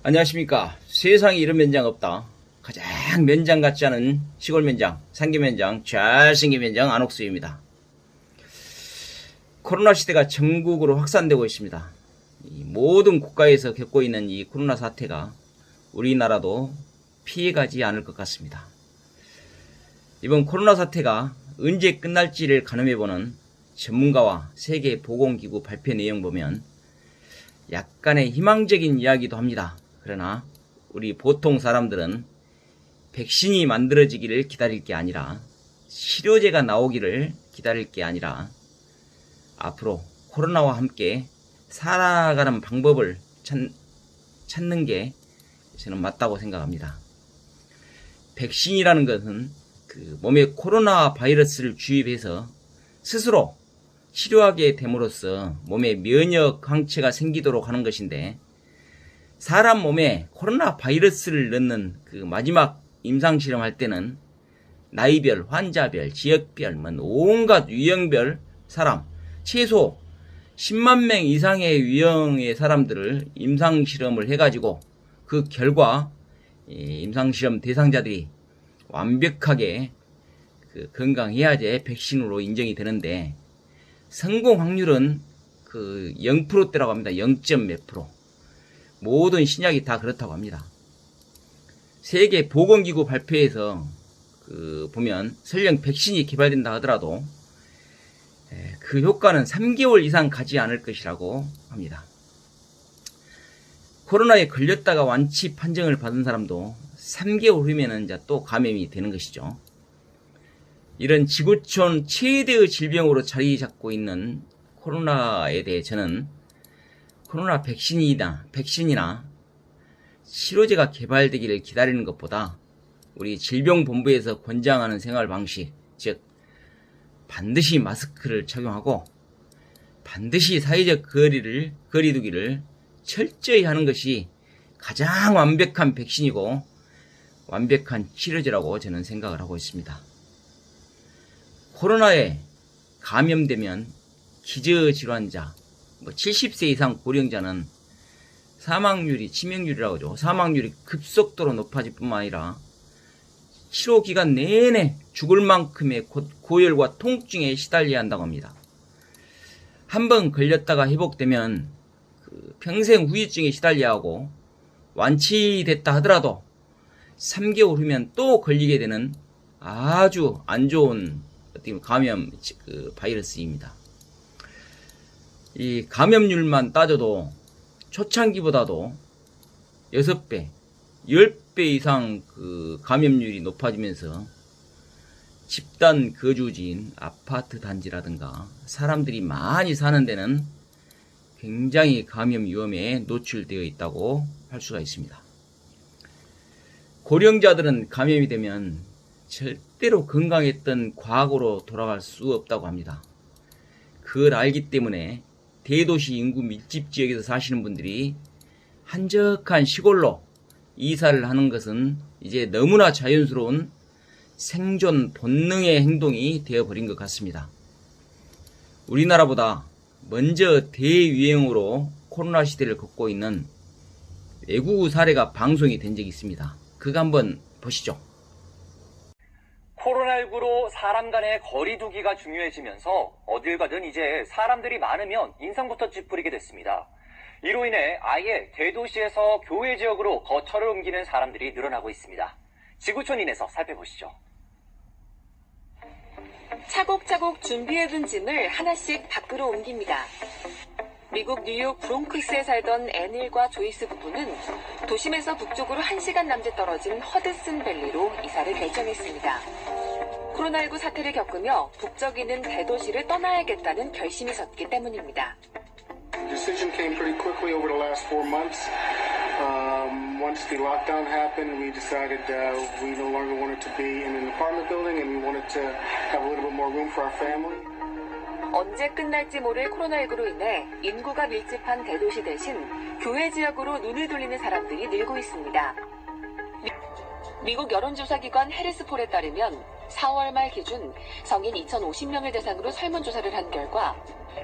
안녕하십니까. 세상에 이런 면장 없다. 가장 면장 같지 않은 시골 면장, 상계 면장, 잘생긴 면장 안옥수입니다. 코로나 시대가 전국으로 확산되고 있습니다. 이 모든 국가에서 겪고 있는 이 코로나 사태가 우리나라도 피해가지 않을 것 같습니다. 이번 코로나 사태가 언제 끝날지를 가늠해보는 전문가와 세계보건기구 발표 내용 보면 약간의 희망적인 이야기도 합니다. 그러나 우리 보통 사람들은 백신이 만들어지기를 기다릴 게 아니라 치료제가 나오기를 기다릴 게 아니라 앞으로 코로나와 함께 살아가는 방법을 찾는 게 저는 맞다고 생각합니다. 백신이라는 것은 그 몸에 코로나 바이러스를 주입해서 스스로 치료하게 됨으로써 몸에 면역 항체가 생기도록 하는 것인데, 사람 몸에 코로나 바이러스를 넣는 그 마지막 임상실험 할 때는 나이별, 환자별, 지역별, 온갖 유형별 사람, 최소 10만 명 이상의 유형의 사람들을 임상실험을 해가지고 그 결과 임상실험 대상자들이 완벽하게 건강해야지 백신으로 인정이 되는데, 성공 확률은 0%대라고 합니다. 0점 몇 프로. 모든 신약이 다 그렇다고 합니다. 세계 보건기구 발표에서 보면 설령 백신이 개발된다 하더라도 그 효과는 3개월 이상 가지 않을 것이라고 합니다. 코로나에 걸렸다가 완치 판정을 받은 사람도 3개월 후면은 이제 또 감염이 되는 것이죠. 이런 지구촌 최대의 질병으로 자리 잡고 있는 코로나에 대해 저는 코로나 백신이나 치료제가 개발되기를 기다리는 것보다 우리 질병본부에서 권장하는 생활 방식, 즉 반드시 마스크를 착용하고 반드시 사회적 거리두기를 철저히 하는 것이 가장 완벽한 백신이고 완벽한 치료제라고 저는 생각을 하고 있습니다. 코로나에 감염되면 기저질환자, 70세 이상 고령자는 사망률이, 치명률이라고 하죠. 사망률이 급속도로 높아질 뿐만 아니라 치료 기간 내내 죽을 만큼의 고열과 통증에 시달려야 한다고 합니다. 한번 걸렸다가 회복되면 평생 후유증에 시달려야 하고, 완치됐다 하더라도 3개월 후면 또 걸리게 되는 아주 안 좋은 감염 바이러스입니다. 이 감염률만 따져도 초창기보다도 6배, 10배 이상 감염률이 높아지면서 집단 거주지인 아파트 단지라든가 사람들이 많이 사는 데는 굉장히 감염 위험에 노출되어 있다고 할 수가 있습니다. 고령자들은 감염이 되면 절대로 건강했던 과거로 돌아갈 수 없다고 합니다. 그걸 알기 때문에 대도시 인구 밀집 지역에서 사시는 분들이 한적한 시골로 이사를 하는 것은 이제 너무나 자연스러운 생존 본능의 행동이 되어버린 것 같습니다. 우리나라보다 먼저 대유행으로 코로나 시대를 겪고 있는 외국 사례가 방송이 된 적이 있습니다. 그거 한번 보시죠. 코로나19로 사람 간의 거리 두기가 중요해지면서 어딜 가든 이제 사람들이 많으면 인상부터 찌푸리게 됐습니다. 이로 인해 아예 대도시에서 교외 지역으로 거처를 옮기는 사람들이 늘어나고 있습니다. 지구촌인에서 살펴보시죠. 차곡차곡 준비해둔 짐을 하나씩 밖으로 옮깁니다. 미국 뉴욕 브롱크스에 살던 애닐과 조이스 부부는 도심에서 북쪽으로 1시간 남짓 떨어진 허드슨 밸리로 이사를 결정했습니다. 코로나19 사태를 겪으며 북적이는 대도시를 떠나야겠다는 결심이 섰기 때문입니다. Decision came pretty quickly over the last 4 months. Once the lockdown happened, we decided we no longer wanted to be in an apartment building and we wanted to have a little bit more room for our family. 언제 끝날지 모를 코로나19로 인해 인구가 밀집한 대도시 대신 교외 지역으로 눈을 돌리는 사람들이 늘고 있습니다. 미국 여론조사기관 해리스폴에 따르면 4월 말 기준 성인 2,050명을 대상으로 설문조사를 한 결과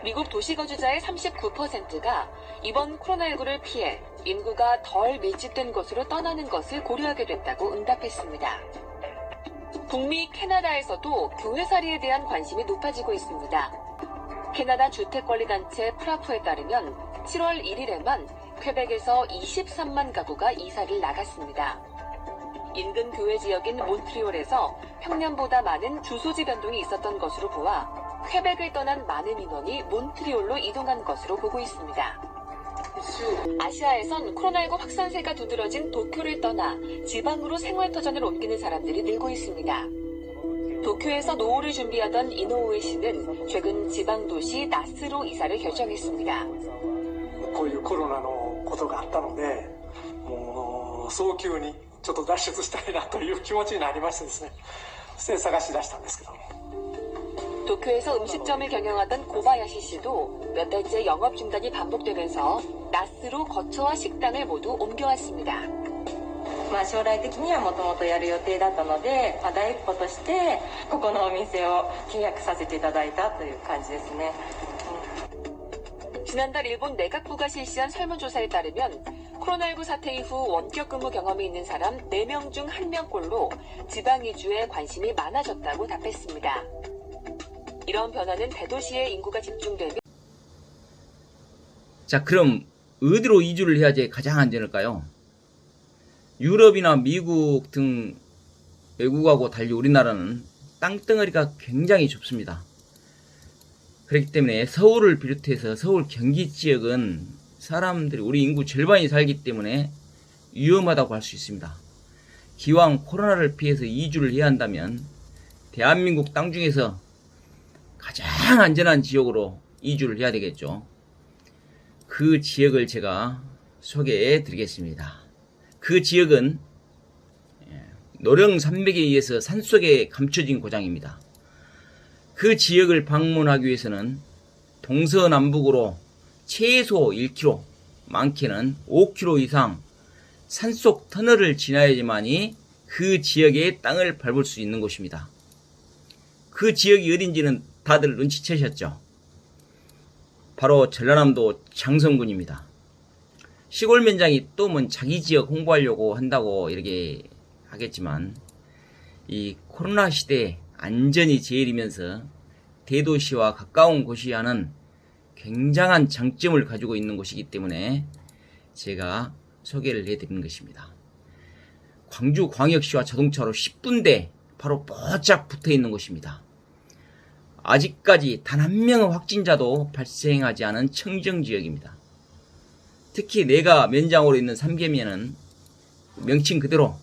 미국 도시거주자의 39%가 이번 코로나19를 피해 인구가 덜 밀집된 곳으로 떠나는 것을 고려하게 됐다고 응답했습니다. 북미 캐나다에서도 교회살이에 대한 관심이 높아지고 있습니다. 캐나다 주택관리단체 프라프에 따르면 7월 1일에만 퀘벡에서 23만 가구가 이사를 나갔습니다. 인근 교회 지역인 몬트리올에서 평년보다 많은 주소지 변동이 있었던 것으로 보아 퀘벡을 떠난 많은 인원이 몬트리올로 이동한 것으로 보고 있습니다. 아시아에선 코로나19 확산세가 두드러진 도쿄를 떠나 지방으로 생활터전을 옮기는 사람들이 늘고 있습니다. 도쿄에서 노후를 준비하던 이노우에 씨는 최근 지방도시 나스로 이사를 결정했습니다. こういうコロナのことがあったので、もう早急にちょっと脱出したいなという気持ちになりましてですね、そして探し出したんですけども。 도쿄에서 음식점을 경영하던 고바야시 씨도 몇 달째 영업 중단이 반복되면서 나스로 거처와 식당을 모두 옮겨왔습니다. 将来的にはもともとやる予定だったので、第一歩としてここのお店を契約させていただいたという感じですね。 지난달 일본 내각부가 실시한 설문조사에 따르면 코로나19 사태 이후 원격 근무 경험이 있는 사람 4명 중 1명꼴로 지방 이주에 관심이 많아졌다고 답했습니다. 이런 변화는 대도시의 인구가 집중되면 자, 그럼 어디로 이주를 해야지 가장 안전할까요? 유럽이나 미국 등 외국하고 달리 우리나라는 땅덩어리가 굉장히 좁습니다. 그렇기 때문에 서울을 비롯해서 서울 경기 지역은 사람들이 우리 인구 절반이 살기 때문에 위험하다고 할 수 있습니다. 기왕 코로나를 피해서 이주를 해야 한다면 대한민국 땅 중에서 가장 안전한 지역으로 이주를 해야 되겠죠. 그 지역을 제가 소개해 드리겠습니다. 그 지역은 노령 산맥에 의해서 산속에 감춰진 고장입니다. 그 지역을 방문하기 위해서는 동서남북으로 최소 1km, 많게는 5km 이상 산속 터널을 지나야지만이 그 지역의 땅을 밟을 수 있는 곳입니다. 그 지역이 어딘지는 다들 눈치채셨죠? 바로 전라남도 장성군입니다. 시골 면장이 또 뭔 자기 지역 홍보하려고 한다고 이렇게 하겠지만 이 코로나 시대에 안전이 제일이면서 대도시와 가까운 곳이 하는 굉장한 장점을 가지고 있는 곳이기 때문에 제가 소개를 해드리는 것입니다. 광주광역시와 자동차로 10분대 바로 뽀짝 붙어있는 곳입니다. 아직까지 단 한 명의 확진자도 발생하지 않은 청정지역입니다. 특히 내가 면장으로 있는 삼계면은 명칭 그대로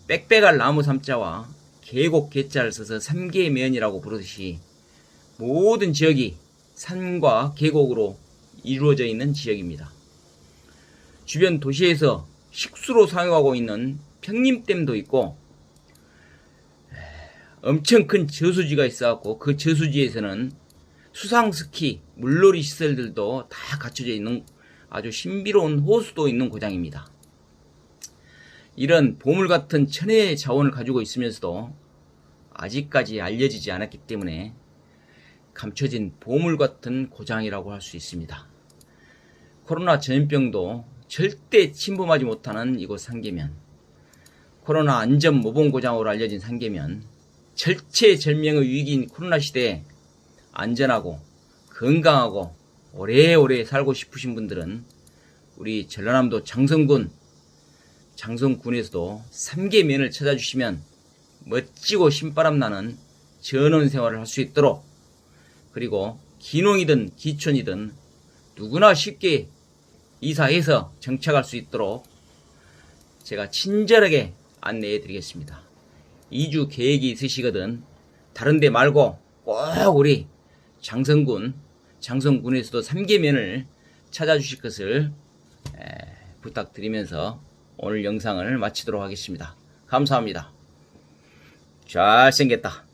빽빽할 나무 삼자와 계곡 계자를 써서 삼계면이라고 부르듯이 모든 지역이 산과 계곡으로 이루어져 있는 지역입니다. 주변 도시에서 식수로 사용하고 있는 평림댐도 있고 엄청 큰 저수지가 있어갖고 그 저수지에서는 수상스키, 물놀이 시설들도 다 갖춰져 있는 아주 신비로운 호수도 있는 고장입니다. 이런 보물같은 천혜의 자원을 가지고 있으면서도 아직까지 알려지지 않았기 때문에 감춰진 보물같은 고장이라고 할 수 있습니다. 코로나 전염병도 절대 침범하지 못하는 이곳 삼계면, 코로나 안전 모범 고장으로 알려진 삼계면, 절체절명의 위기인 코로나 시대에 안전하고 건강하고 오래오래 살고 싶으신 분들은 우리 전라남도 장성군에서도 삼계면을 찾아주시면 멋지고 신바람 나는 전원 생활을 할 수 있도록, 그리고 기농이든 기촌이든 누구나 쉽게 이사해서 정착할 수 있도록 제가 친절하게 안내해 드리겠습니다. 이주 계획이 있으시거든 다른 데 말고 꼭 우리 장성군에서도 삼계면을 찾아주실 것을 부탁드리면서 오늘 영상을 마치도록 하겠습니다. 감사합니다. 잘생겼다.